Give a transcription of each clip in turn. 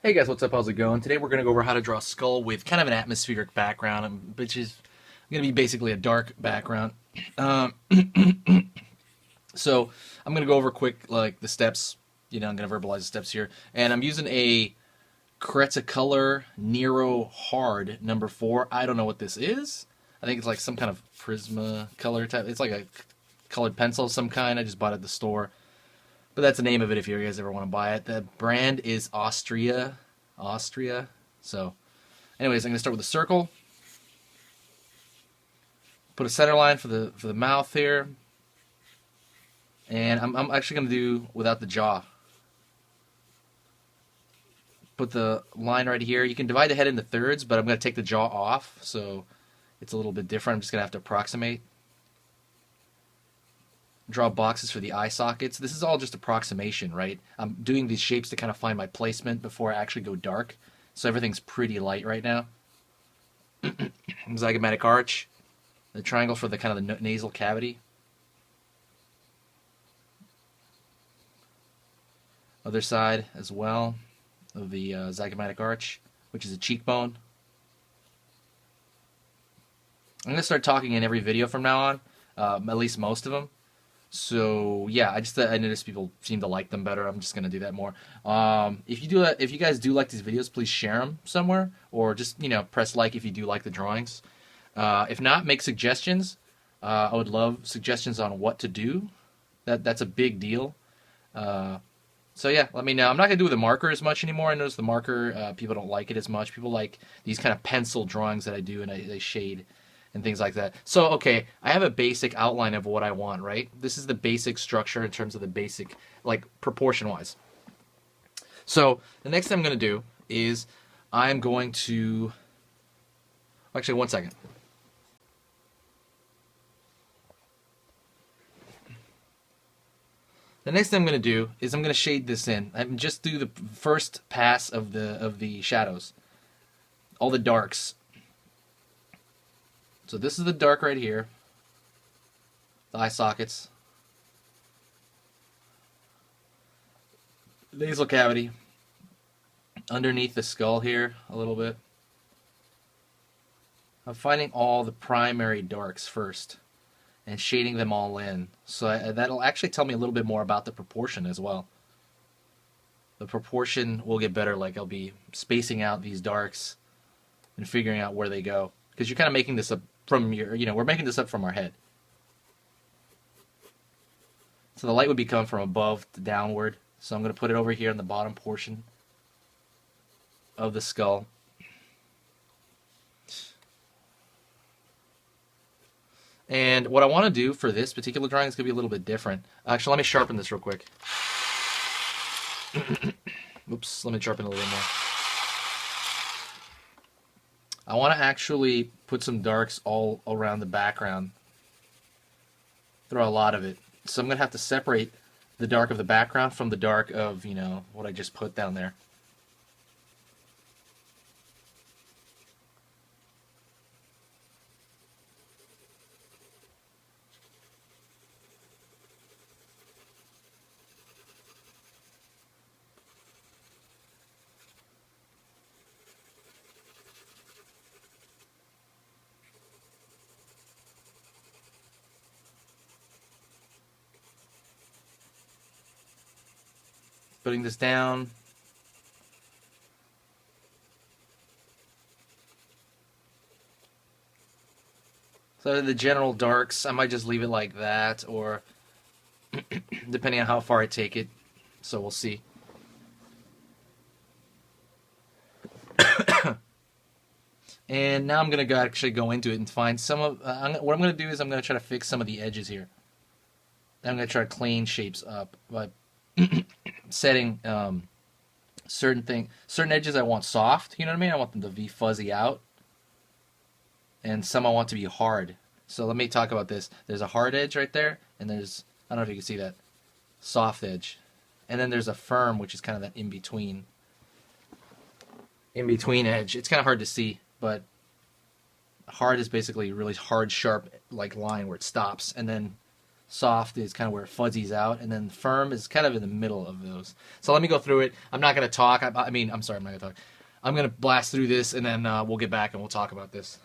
Hey guys, what's up? How's it going? Today we're going to go over how to draw a skull with kind of an atmospheric background, which is going to be basically a dark background. Um, so I'm going to go over quick like the steps. I'm going to verbalize the steps here, and I'm using a Cretacolor Nero Hard number 4. I don't know what this is. I think it's like some kind of Prisma color type. It's like a colored pencil of some kind. I just bought it at the store. But that's the name of it if you guys ever want to buy it. The brand is Austria. So, anyways, I'm going to start with a circle. Put a center line for the mouth here. And I'm actually going to do without the jaw. Put the line right here. You can divide the head into thirds, but I'm going to take the jaw off, so it's a little bit different. I'm just going to have to approximate. Draw boxes for the eye sockets. This is all just approximation, right? I'm doing these shapes to kind of find my placement before I actually go dark. So everything's pretty light right now. Zygomatic arch. The triangle for the kind of the nasal cavity. Other side as well of the zygomatic arch, which is a cheekbone. I'm going to start talking in every video from now on, at least most of them. So yeah, I noticed people seem to like them better. I'm just gonna do that more. If you guys do like these videos, please share them somewhere, or just press like if you do like the drawings. If not, make suggestions. I would love suggestions on what to do. That's a big deal. So yeah, let me know. I'm not gonna do with the marker as much anymore. I notice the marker people don't like it as much. People like these kind of pencil drawings that I do, and they shade and things like that. So, okay, I have a basic outline of what I want, right? This is the basic structure in terms of the basic, like, proportion-wise. So, the next thing I'm going to do is I'm going to... Actually, one second. The next thing I'm going to do is I'm going to shade this in. I'm just do the first pass of the shadows. All the darks. So this is the dark right here, the eye sockets, nasal cavity, underneath the skull here a little bit. I'm finding all the primary darks first and shading them all in. So that'll actually tell me a little bit more about the proportion as well. The proportion will get better, like I'll be spacing out these darks and figuring out where they go. Because you're kind of making this up from your, we're making this up from our head. So the light would be coming from above to downward. So I'm going to put it over here in the bottom portion of the skull. And what I want to do for this particular drawing is going to be a little bit different. Actually, let me sharpen this real quick. Oops, let me sharpen a little bit more. I want to actually put some darks all around the background. Throw a lot of it. So I'm going to have to separate the dark of the background from the dark of, what I just put down there. Putting this down. So the general darks, I might just leave it like that, or depending on how far I take it. So we'll see. And now I'm going to actually go into it and find some of... what I'm going to do is I'm going to try to fix some of the edges here. I'm going to try to clean shapes up by setting certain edges I want soft, you know what I mean? I want them to be fuzzy out. And some I want to be hard. So let me talk about this. There's a hard edge right there, and there's, I don't know if you can see that, soft edge. And then there's a firm, which is kind of that in-between edge. It's kind of hard to see, but hard is basically a really hard, sharp like line where it stops, and then Soft is kind of where it fuzzies out, and then firm is kind of in the middle of those. So let me go through it. I'm not going to talk. I mean, I'm sorry, I'm not going to talk. I'm going to blast through this, and then we'll get back and we'll talk about this.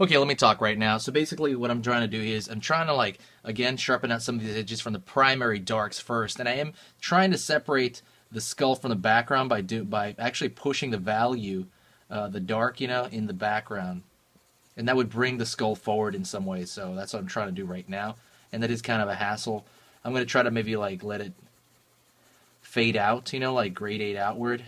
Okay, let me talk right now. So basically what I'm trying to do is I'm trying to, like, again, sharpen out some of these edges from the primary darks first. And I am trying to separate the skull from the background by actually pushing the value, the dark, in the background. And that would bring the skull forward in some ways. So that's what I'm trying to do right now. And that is kind of a hassle. I'm going to try to maybe, like, let it fade out, like gradate outward.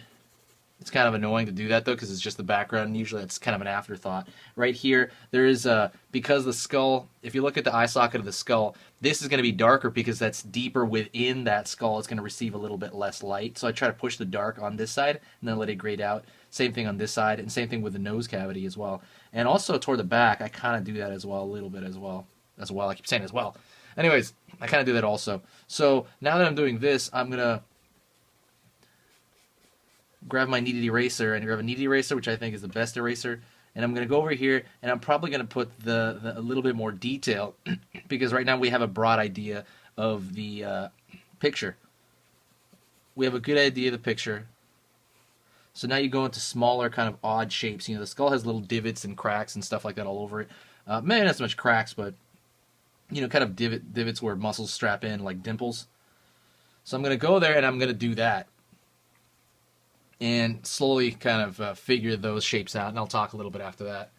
It's kind of annoying to do that, though, because it's just the background. Usually it's kind of an afterthought. Right here, there is, because the skull, if you look at the eye socket of the skull, this is going to be darker because that's deeper within that skull. It's going to receive a little bit less light. So I try to push the dark on this side and then let it grade out. Same thing on this side, and same thing with the nose cavity as well. And also toward the back, I kind of do that as well, a little bit as well. I keep saying as well. Anyways, I kind of do that also. So now that I'm doing this, I'm going to grab my kneaded eraser, and grab a kneaded eraser, which I think is the best eraser, and I'm going to go over here, and I'm probably going to put a little bit more detail, because right now we have a broad idea of the picture. We have a good idea of the picture. So now you go into smaller kind of odd shapes. The skull has little divots and cracks and stuff like that all over it. Maybe not so much cracks, but kind of divots where muscles strap in, like dimples. So I'm going to go there, and I'm going to do that. And slowly kind of figure those shapes out, and I'll talk a little bit after that.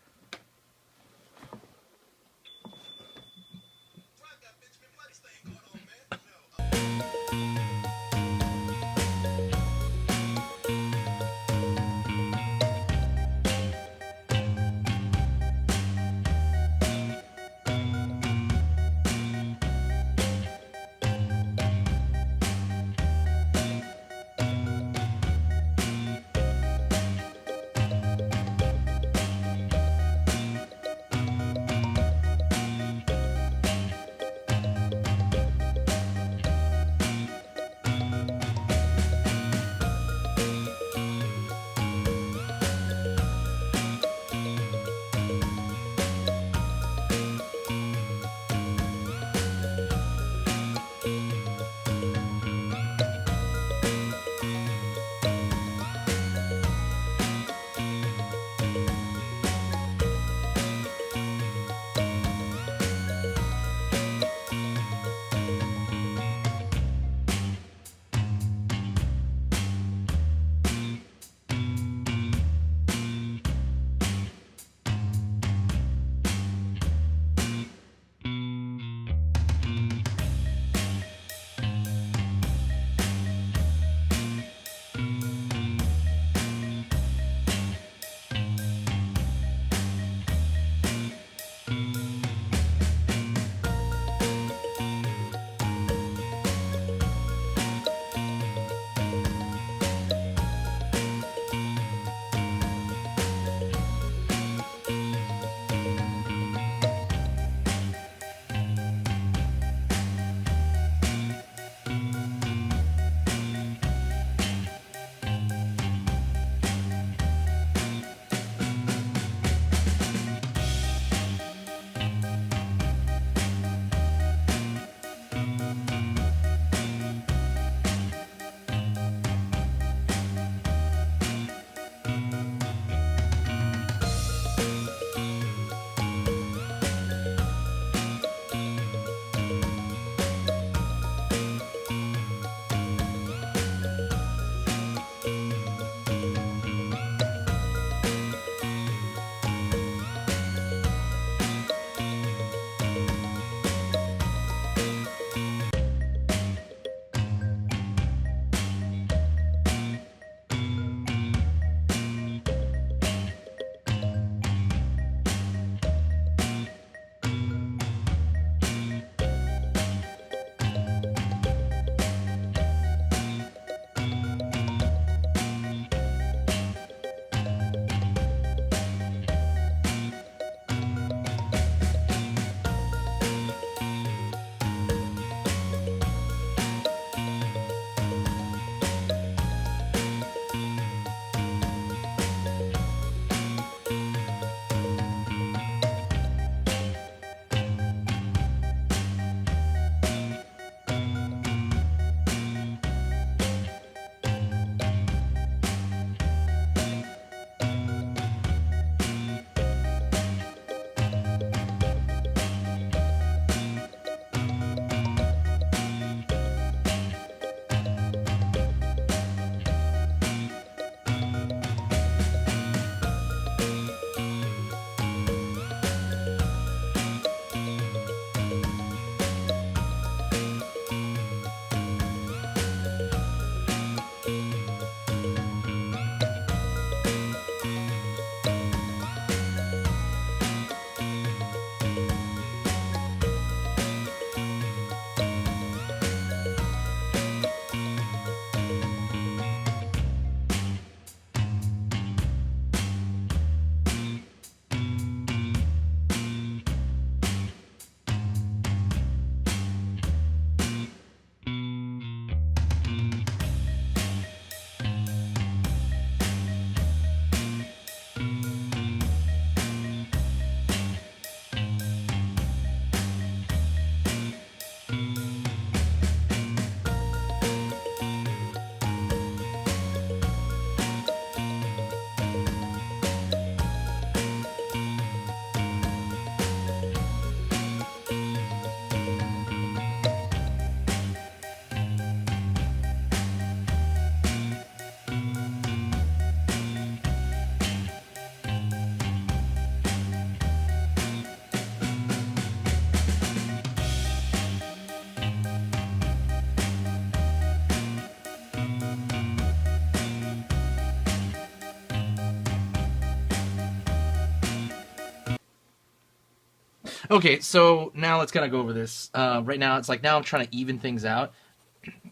Okay, so now let's kind of go over this. Right now, it's like now I'm trying to even things out,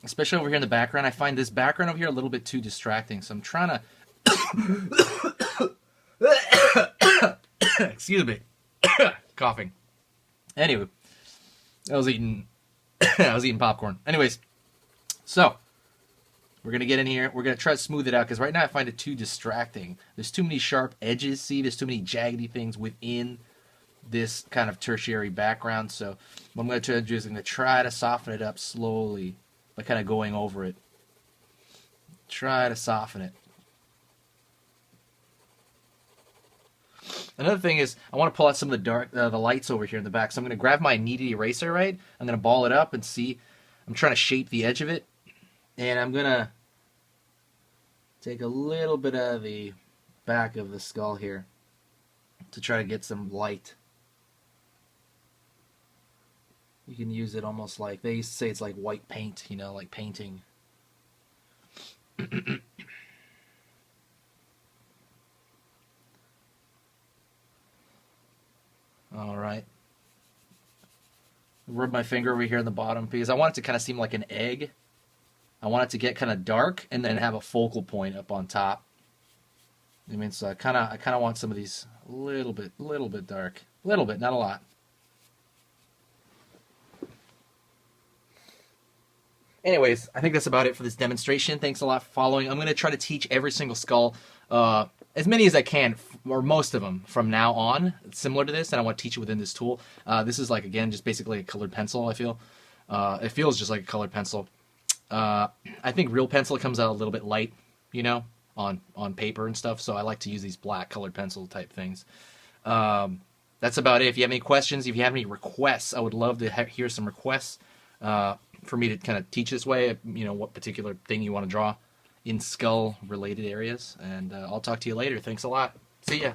especially over here in the background. I find this background over here a little bit too distracting, so I'm trying to. Excuse me, coughing. Anyway, I was eating, I was eating popcorn. Anyways, so we're gonna get in here. We're gonna try to smooth it out because right now I find it too distracting. There's too many sharp edges. See, there's too many jaggedy things within this kind of tertiary background. So what I'm gonna try to do is I'm gonna try to soften it up slowly by kind of going over it. Try to soften it. Another thing is I want to pull out some of the lights over here in the back. So I'm going to grab my kneaded eraser, right? I'm going to ball it up and see. I'm trying to shape the edge of it. And I'm going to take a little bit of the back of the skull here to try to get some light. You can use it almost like, they used to say it's like white paint, you know, like painting. All right. Rub my finger over here in the bottom because I want it to kind of seem like an egg. I want it to get kind of dark and then have a focal point up on top. I mean, so I kind of want some of these a little bit dark, a little bit, not a lot. Anyways, I think that's about it for this demonstration. Thanks a lot for following. I'm going to try to teach every single skull, as many as I can, or most of them, from now on, similar to this, and I want to teach it within this tool. This is like, again, just basically a colored pencil, I feel. It feels just like a colored pencil. I think real pencil comes out a little bit light, you know, on paper and stuff, so I like to use these black colored pencil type things. That's about it. If you have any questions, if you have any requests, I would love to hear some requests. For me to kind of teach this way, you know, what particular thing you want to draw in skull related areas. And I'll talk to you later. Thanks a lot. See ya.